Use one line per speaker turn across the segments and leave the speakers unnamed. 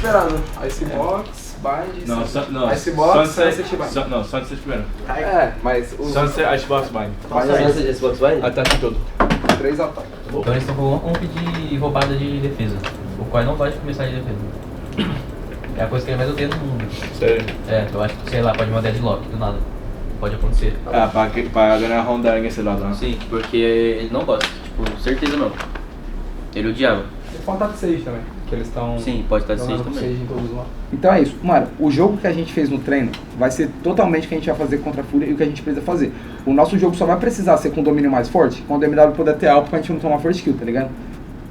esperando. Icebox, Bind,
Não, não.
Icebox, Sunset Bind.
Não, Sunset primeiro.
Mas o
Sunset, Icebox, Bind.
Sunset, Icebox Bind?
Ataque todo.
3 ataques.
Então eles estão com um de roubada de defesa. O Koi não pode começar de defesa. É a coisa que ele mais odeia no mundo.
Sério?
Eu acho que, sei lá, pode mandar deadlock do nada. Pode acontecer.
Pra ganhar a ronda nesse lado, né?
Sim, porque ele não gosta. Tipo, certeza não. Ele odiava.
Pode estar de 6 também, que eles estão...
Sim, pode estar de 6 também.
Em todos lá.
Então é isso, mano, o jogo que a gente fez no treino vai ser totalmente o que a gente vai fazer contra a Fúria e o que a gente precisa fazer. O nosso jogo só vai precisar ser com um domínio mais forte quando o MW puder ter algo pra gente não tomar first kill, tá ligado?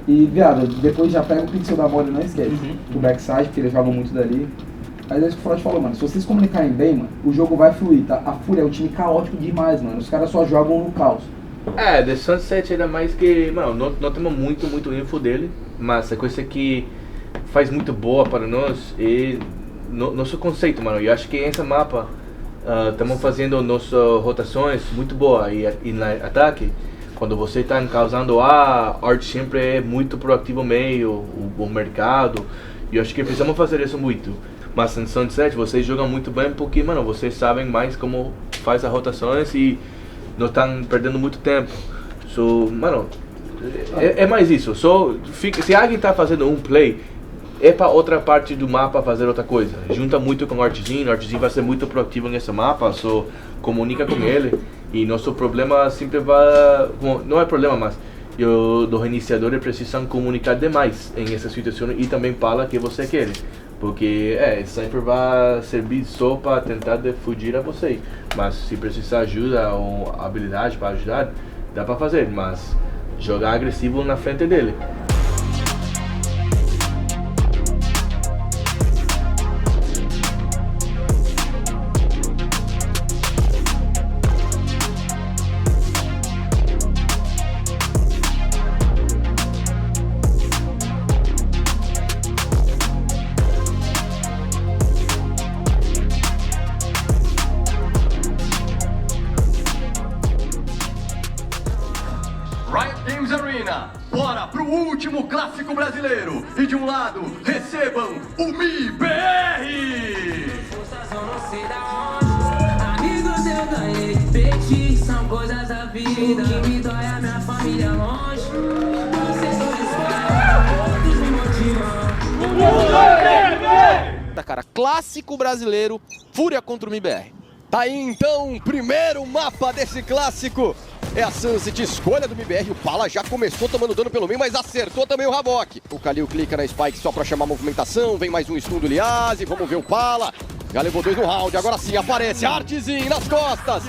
E, viado, depois já pega o pixel da bola e não esquece. Do backside, porque eles jogam muito dali. Mas é isso que o Flávio falou, mano, se vocês comunicarem bem, mano, o jogo vai fluir, tá? A Fúria é um time caótico demais, mano, os caras só jogam no caos.
The Sunset ainda mais que, mano, não temos muito info dele, mas a coisa que faz muito boa para nós é nosso conceito, mano. Eu acho que esse mapa estamos fazendo nossas rotações muito boa e no ataque, quando você está causando a arte sempre é muito proativo meio, o mercado, e eu acho que precisamos fazer isso muito. Mas em Sunset vocês jogam muito bem porque, mano, vocês sabem mais como faz as rotações e não estão perdendo muito tempo. Mano, é mais isso. Se alguém está fazendo um play, é para outra parte do mapa fazer outra coisa. Junta muito com o Artzinho vai ser muito proativo nesse mapa, só comunica com ele. E nosso problema sempre vai... Não é problema, mas os reiniciadores precisam comunicar demais em essa situação e também fala que você quer. Porque sempre vai servir só para tentar fugir a você. Mas se precisar ajuda ou habilidade para ajudar, dá para fazer. Mas jogar agressivo na frente dele.
Bora pro último clássico brasileiro. E de um lado, recebam o MIBR!
Amigos eu ganhei, peixe, são coisas da vida. O que me dói é a minha família longe. Vocês todos me motivam.
Cara, clássico brasileiro, Fúria contra o MIBR. Tá aí então, primeiro mapa desse clássico. É a Sunset, escolha do MIBR. O Pala já começou tomando dano pelo meio, mas acertou também o Havok. O Kalil clica na Spike só pra chamar a movimentação. Vem mais um stun do Liazzi. Vamos ver o Pala. Já levou 2 no round. Agora sim aparece Artzinho nas costas.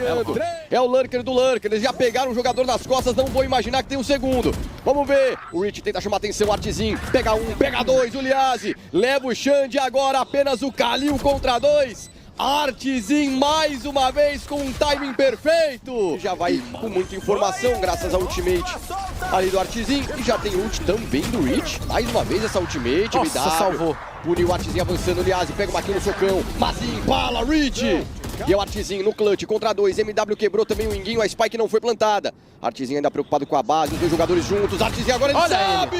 É o Lurker do Lurker. Eles já pegaram o jogador nas costas. Não vou imaginar que tem um segundo. Vamos ver. O Rich tenta chamar atenção. Artzinho pega 1, pega 2. O Liazzi leva o Xande. Agora apenas o Kalil contra 2. Artzinho mais uma vez com um timing perfeito. Já vai com muita informação graças ao ultimate ali do Artzinho. E já tem ult também do Rich. Mais uma vez essa ultimate.
Nossa,
MW.
salvou.
Puniu o Artzinho avançando. O Liazzi pega uma kill no socão. Mazinho, bala, Rich. E é o Artzinho no clutch contra 2. MW quebrou também o Inguinho. A Spike não foi plantada. Artzinho ainda preocupado com a base. Os 2 jogadores juntos. Artzinho agora ele sabe.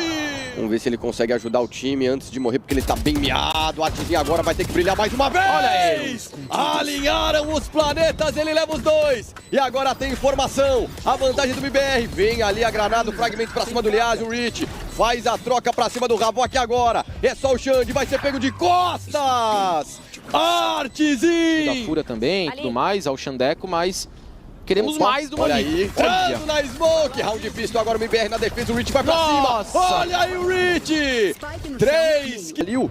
Vamos ver se ele consegue ajudar o time antes de morrer, porque ele tá bem miado. O Artzinho agora vai ter que brilhar mais uma vez.
Olha ele.
Alinharam os planetas, ele leva os 2. E agora tem informação. A vantagem do MIBR. Vem ali a granada, o fragmento pra cima do Liazzi. O Rich faz a troca pra cima do Havok agora. É só o Xande, vai ser pego de costas. Artzinho.
Da Fúria também, tudo mais, ao Xandeco, mas queremos mais do
Olha
Monique.
aí, entrando na smoke. Round pistol agora o MIBR na defesa. O Rich vai pra
Nossa.
cima. Olha aí o Rich. 3 kills.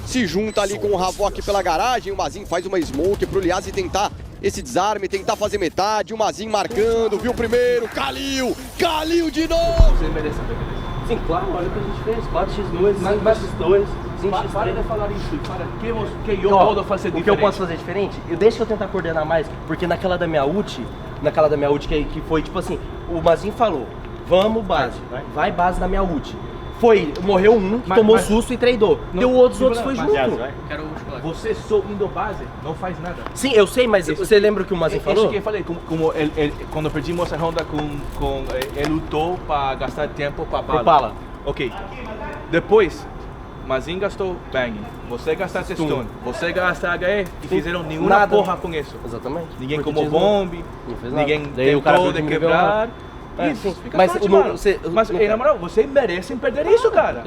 Se junta ali com o Havok pela garagem. O Mazinho faz uma smoke pro Liazzi tentar esse desarme, tentar fazer metade. O Mazinho marcando, viu o primeiro. Kalil de novo.
Você merece.
Sim, claro, olha o que a gente fez. 4x2, 5x2, 5x3.
Para de falar isso. Que eu posso fazer diferente.
O que eu posso fazer diferente? Deixa eu tentar coordenar mais, porque naquela da minha ult que foi tipo assim, o Mazinho falou, vamos base, vai base na minha ult. Morreu um, tomou susto e tradou. E os outros foi junto.
Você só indo base, não faz nada.
Sim, eu sei, mas você lembra o que o Mazinho falou?
Isso que eu falei, como quando perdimos a ronda ele lutou para gastar tempo para Pala. Ok. Depois, Mazinho gastou bang, você gastasse stun, você gasta HE e fizeram nenhuma
Nada.
porra com isso.
Exatamente.
Ninguém
Porque
tomou
tinha-
bomb,
Não fez nada.
ninguém
Daí o cara
tentou
viu
de
que
quebrar.
Isso,
Isso, fica
mas
forte,
o-
mano.
você-
Mas,
não-
na moral, vocês merecem perder isso, cara.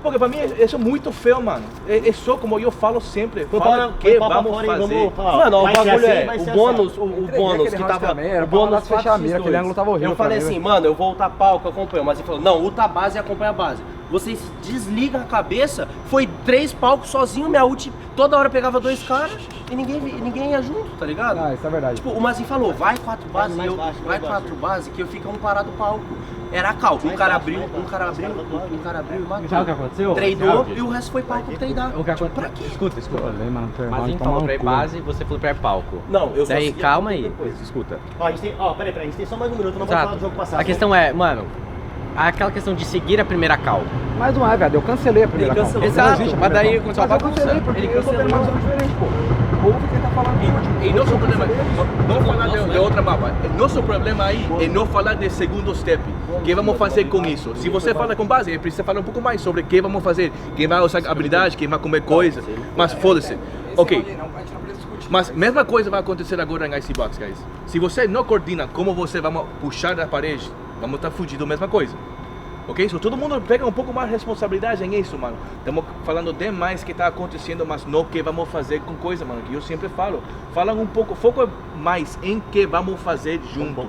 Porque pra mim isso é muito feio, mano. É só como eu falo sempre, fala o que vamos fazer.
Mano, o bagulho é,
vai
o
ser
bônus,
assim.
o bônus que tava,
era
o
pra
bônus
fechar a mira,
4x2.
aquele ângulo tava horrível
Eu falei
pra mim,
assim,
velho.
mano, eu vou ultar palco, acompanho, mas ele falou, não, ulta a base e acompanha a base. Vocês desligam a cabeça, foi 3 palcos sozinho, minha ult toda hora pegava 2 caras e ninguém ia junto, tá ligado?
Ah, isso é verdade.
Tipo, o Mazinho falou, vai 4 bases,
mais
e eu,
baixo,
vai
mais
4 bases, que eu fico um parado palco. Era cal, um cara abriu e matou.
Sabe o que aconteceu?
Tradou e o resto foi palco tradar.
O que aconteceu?
Pra quê?
Escuta.
Mas
Mazinho falou pra ir base, você falou pra ir palco.
Não, eu só
Daí,
segui
calma aí.
depois.
Escuta.
Ó, a gente tem, peraí, a gente tem só mais um minuto, não vamos falar do jogo passado.
A questão é, mano, aquela questão de seguir a primeira call.
Mas não é, velho. Eu cancelei a primeira
Ele cancelou.
call.
Exato, mas daí aconteceu a
Mas eu
bagunça.
cancelei porque eu tô vendo uma visão diferente, pô. Ouve quem tá falando.
E nosso problema, não falar de outra mapa, nosso problema aí é não falar de segundo step. O que vamos fazer com isso? Se você fala com base, precisa falar um pouco mais sobre o que vamos fazer. Quem vai usar habilidade, quem vai comer coisa. Mas foda-se. Ok. Mas mesma coisa vai acontecer agora em Icebox, guys. Se você não coordina como você vai puxar da parede, vamos estar fugindo da mesma coisa. Ok? So, todo mundo pega um pouco mais de responsabilidade em isso, mano. Estamos falando demais que está acontecendo, mas não o que vamos fazer com coisa, mano. Que eu sempre falo. Fala um pouco, foco mais em que vamos fazer junto.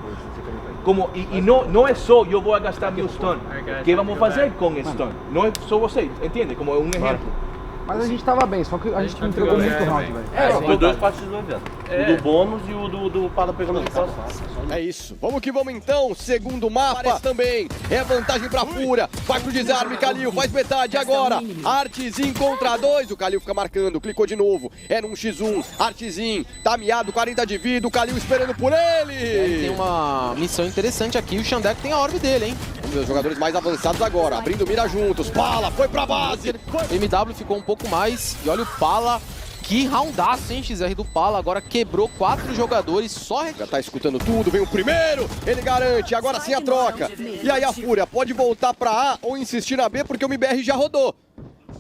Como, e não é só eu vou gastar meu stun. O que vamos fazer com esse stun? Não é só você, entende? Como um exemplo.
Mas a gente tava bem, só que a gente não entregou muito round, velho.
Foi 2 partidos do evento. O do bônus e o do Pala pegando as costas.
É isso. Vamos que vamos então. Segundo mapa. Parece também. É vantagem pra Fúria. Vai pro desarme, Kalil. Faz metade agora. Artezinho contra 2. O Kalil fica marcando. Clicou de novo. É num X1. Artezinho. Tá miado. 40 de vida. O Kalil esperando por ele.
Tem uma missão interessante aqui. O Xandeco tem a orbe dele, hein?
Vamos ver os jogadores mais avançados agora. Abrindo mira juntos. Pala. Foi pra base.
MW ficou um pouco mais. E olha o Pala. Que roundaço, hein, XR do Pala. Agora quebrou 4 jogadores, só...
Já tá escutando tudo, vem o primeiro, ele garante, agora sim a troca. E aí a Fúria pode voltar pra A ou insistir na B, porque o MBR já rodou.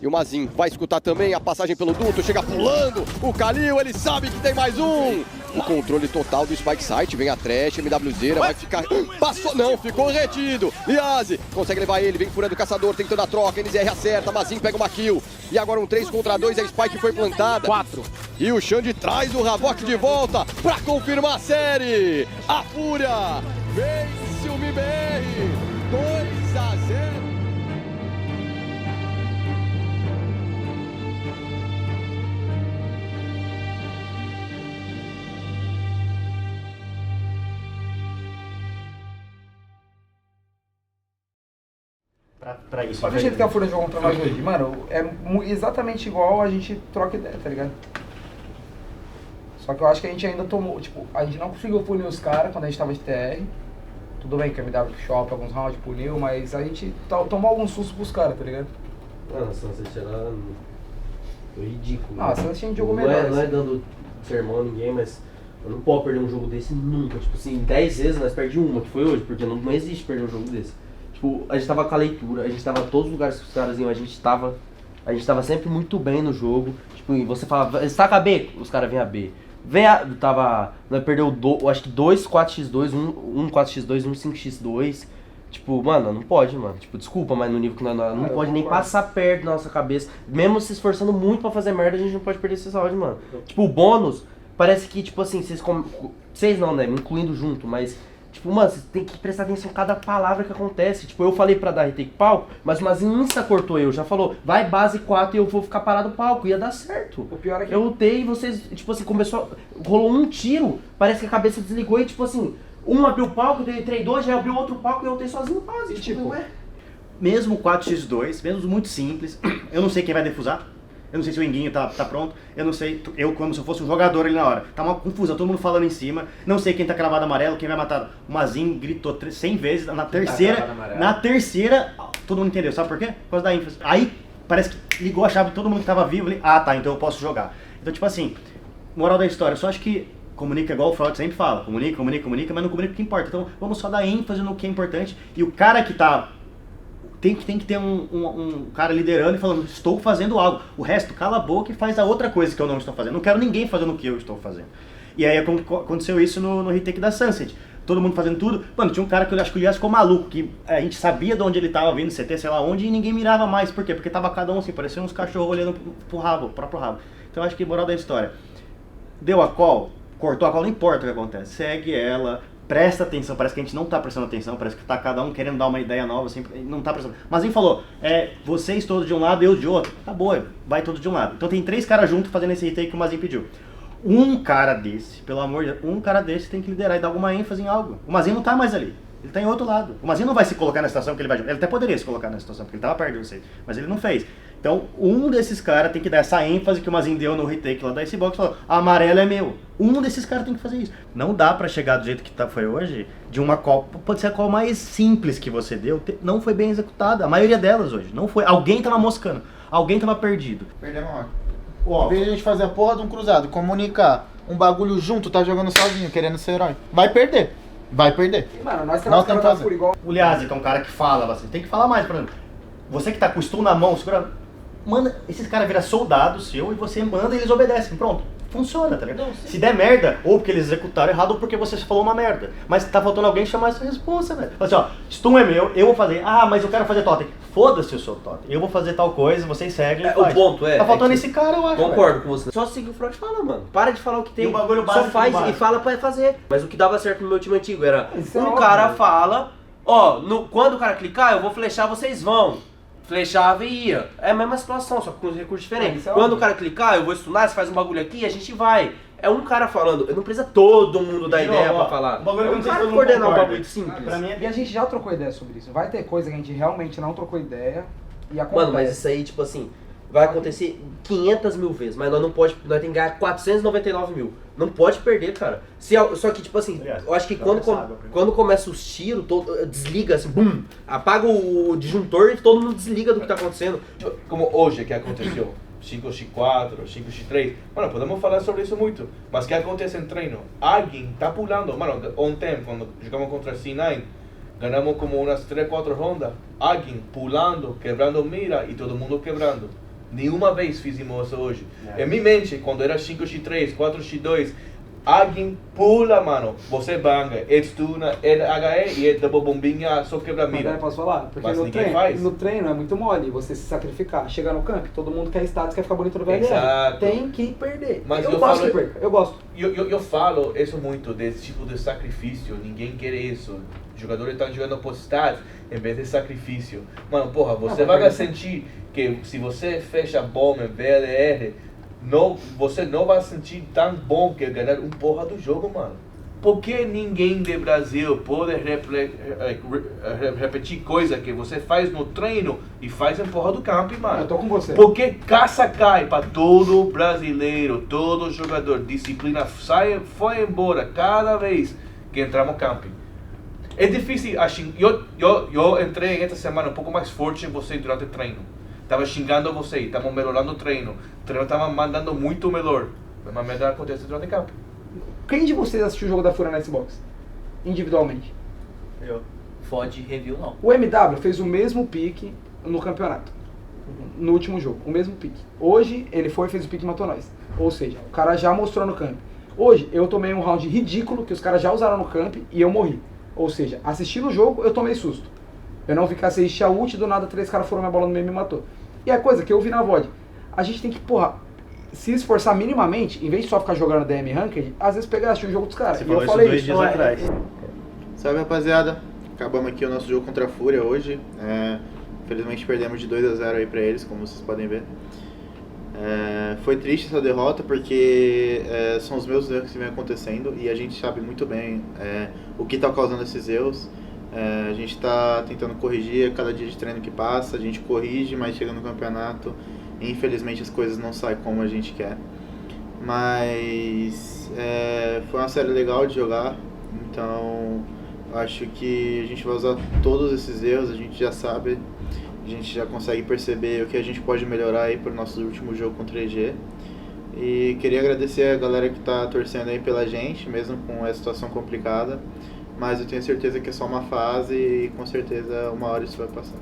E o Mazinho vai escutar também a passagem pelo duto, chega pulando, o Kalil, ele sabe que tem mais um. O controle total do Spike Site, vem a Trash, MWZera, vai ficar... Passou, não, ficou retido. Liazi consegue levar ele, vem furando o caçador, tentando a troca, NZR acerta, Mazinho pega uma kill. E agora um 3 contra 2, a Spike foi plantada.
4.
E o Xande traz o Havok de volta pra confirmar a série. A Fúria vence o MBR 2-0.
Pra isso.
Olha o jeito que a Fúria jogou contra nós hoje, mano, é exatamente igual a gente troca ideia, tá ligado? Só que eu acho que a gente ainda tomou, tipo, a gente não conseguiu punir os caras quando a gente tava de TR. Tudo bem que a MW Shop, alguns rounds puniu, mas a gente tomou alguns sustos pros caras, tá ligado?
Mano, a Sunset era... Foi ridículo.
Ah, a Sunset jogou
não
melhor.
Não é dando sermão a ninguém, mas eu não posso perder um jogo desse nunca. Tipo assim, 10 vezes nós perdemos uma, que foi hoje, porque não existe perder um jogo desse. Tipo, a gente tava com a leitura, a gente tava em todos os lugares que os caras iam, a gente tava sempre muito bem no jogo. Tipo, e você falava, estaca B, os caras vinham a B. Nós perdeu, acho que 2 4x2, 1 4x2, 1 5x2. Tipo, mano, não pode, mano. Tipo, desculpa, mas no nível que nós não pode nem passar perto da nossa cabeça. Mesmo se esforçando muito pra fazer merda, a gente não pode perder esses rounds, mano. Tipo, o bônus, parece que, tipo assim, vocês não, né, me incluindo junto, mas... Tipo, mano, você tem que prestar atenção em cada palavra que acontece. Tipo, eu falei pra dar retake palco, mas o Mazinho insta cortou eu. Já falou, vai base 4 e eu vou ficar parado palco. Ia dar certo.
O pior é que...
Eu lutei e vocês, tipo assim, rolou um tiro. Parece que a cabeça desligou e, tipo assim, um abriu o palco, eu entrei 2, já abriu outro palco e eu lutei sozinho base. Tipo, ué.
Mesmo 4x2, mesmo muito simples, eu não sei quem vai defusar. Eu não sei se o Enguinho tá pronto, eu não sei, eu como se eu fosse um jogador ali na hora. Tá uma confusão, todo mundo falando em cima, não sei quem tá cravado amarelo, quem vai matar. O Mazinho gritou 100 vezes, na terceira, todo mundo entendeu, sabe por quê? Por causa da ênfase. Aí, parece que ligou a chave de todo mundo que tava vivo ali, ah tá, então eu posso jogar. Então tipo assim, moral da história, eu só acho que comunica igual o Fraud sempre fala, comunica, mas não comunica o que importa. Então vamos só dar ênfase no que é importante, e o cara que tá tem que ter um cara liderando e falando, estou fazendo algo. O resto, cala a boca e faz a outra coisa que eu não estou fazendo. Não quero ninguém fazendo o que eu estou fazendo. E aí aconteceu isso no retake da Sunset. Todo mundo fazendo tudo. Mano, tinha um cara que eu acho que o Elias ficou maluco, que a gente sabia de onde ele tava vindo, CT, sei lá onde, e ninguém mirava mais. Por quê? Porque tava cada um assim, parecia uns cachorros olhando pro próprio rabo. Então eu acho que moral da história. Deu a call, cortou a call, não importa o que acontece. Segue ela. Presta atenção, parece que a gente não tá prestando atenção, parece que tá cada um querendo dar uma ideia nova, sempre não tá prestando. Mas ele falou, vocês todos de um lado, eu de outro. Tá boa, vai todos de um lado. Então tem 3 caras juntos fazendo esse retake que o Mazin pediu. Um cara desse, pelo amor de Deus, um cara desse tem que liderar e dar alguma ênfase em algo. O Mazin não tá mais ali, ele tá em outro lado. O Mazin não vai se colocar na situação que ele vai jogar. Ele até poderia se colocar na situação, porque ele tava perto de vocês, mas ele não fez. Então, um desses caras tem que dar essa ênfase que o Mazin deu no retake lá da Icebox e falou, amarelo é meu. Um desses caras tem que fazer isso. Não dá pra chegar do jeito que foi hoje, de uma call, pode ser a call mais simples que você deu, não foi bem executada. A maioria delas hoje, não foi. Alguém tava moscando, alguém tava perdido.
Perdemos a hora. Em vez de a gente fazer a porra de um cruzado, comunicar um bagulho junto, tá jogando sozinho, querendo ser herói, vai perder. Vai perder.
Mano, nós
estamos
por igual.
O Liazzi, que é um cara que fala bastante, tem que falar mais, por exemplo. Você que tá com o stun na mão, segura... Manda, esses caras viram soldado seu e você manda e eles obedecem, pronto. Funciona, tá ligado? Se der merda, ou porque eles executaram errado, ou porque você falou uma merda. Mas tá faltando alguém chamar essa resposta, velho. Fala assim, ó, stun é meu, eu vou fazer. Ah, mas eu quero fazer totem. Foda-se o seu totem. Eu vou fazer tal coisa, vocês seguem.
O ponto é.
Tá faltando esse cara, eu acho.
Concordo com você. Só siga o front e fala, mano. Para de falar o que tem.
E o bagulho
só faz e fala pra fazer. Mas o que dava certo no meu time antigo era cara fala, quando o cara clicar, eu vou flechar, vocês vão. Flechava e ia. É a mesma situação, só que com os recursos diferentes. Quando o cara clicar, eu vou stunar, você faz um bagulho aqui e a gente vai. É um cara falando, não precisa todo mundo dar ideia pra falar. É um cara coordenar um bagulho simples.
E a gente já trocou ideia sobre isso. Vai ter coisa que a gente realmente não trocou ideia e acontece.
Mano, mas isso aí, tipo assim, vai acontecer 500 mil vezes, mas nós temos que ganhar 499 mil. Não pode perder, cara. Só que, tipo assim, eu acho que quando começa os tiros, desliga assim, bum, apaga o disjuntor e todo mundo desliga do que tá acontecendo.
Como hoje que aconteceu, 5x4, 5x3, mano, podemos falar sobre isso muito, mas o que acontece em treino? Alguém tá pulando, mano, ontem, quando jogamos contra C9, ganhamos como umas 3, 4 rondas, alguém pulando, quebrando mira e todo mundo quebrando. Nenhuma vez fizemos isso hoje. Em minha mente, quando era 5x3, 4x2, alguém pula, mano. Você banga, stuna, HE e double bombinha, só quebra mira.
Mas posso falar? Porque no treino é muito mole você se sacrificar. Chegar no camp, todo mundo quer status, quer ficar bonito no VLR.
Exato.
Tem que perder.
Mas
eu gosto que perca, eu gosto.
Eu falo isso muito, desse tipo de sacrifício. Ninguém quer isso. Os jogadores estão jogando por stats em vez de sacrifício. Mano, porra, você vai sentir que se você fecha bomba em VLR, você não vai sentir tão bom que ganhar um porra do jogo, mano. Por que ninguém do Brasil pode repetir coisa que você faz no treino e faz em porra do campo, mano?
Eu tô com você.
Porque caça cai para todo brasileiro, todo jogador, disciplina foi embora cada vez que entramos no campo. É difícil, eu entrei essa semana um pouco mais forte em você durante o treino. Tava xingando você, tava melhorando o treino tava mandando muito melhor. Mas merda acontece durante o campo.
Quem de vocês assistiu o jogo da Fúria na Xbox? Individualmente?
Eu. Fode review não.
O MW fez o mesmo pique no campeonato. No último jogo, o mesmo pique. Hoje ele fez o pique e matou nós. Ou seja, o cara já mostrou no camp. Hoje eu tomei um round ridículo que os caras já usaram no camp e eu morri. Ou seja, assistindo o jogo eu tomei susto. Eu não ficar sem a ult, do nada 3 caras foram minha bola no meio e me matou. E a coisa que eu vi na VOD, a gente tem que, se esforçar minimamente, em vez de só ficar jogando DM Ranked, às vezes pegar assistir o jogo dos caras.
Você falou isso 2 dias atrás.
Salve, rapaziada. Acabamos aqui o nosso jogo contra a Fúria hoje. Infelizmente perdemos de 2-0 aí pra eles, como vocês podem ver. Foi triste essa derrota porque são os meus erros que vem acontecendo e a gente sabe muito bem o que está causando esses erros. A gente está tentando corrigir cada dia de treino que passa, a gente corrige, mas chega no campeonato e infelizmente as coisas não saem como a gente quer. Mas foi uma série legal de jogar, então acho que a gente vai usar todos esses erros, a gente já sabe, a gente já consegue perceber o que a gente pode melhorar aí para o nosso último jogo contra a EG. E queria agradecer a galera que está torcendo aí pela gente, mesmo com essa situação complicada. Mas eu tenho certeza que é só uma fase e com certeza uma hora isso vai passar.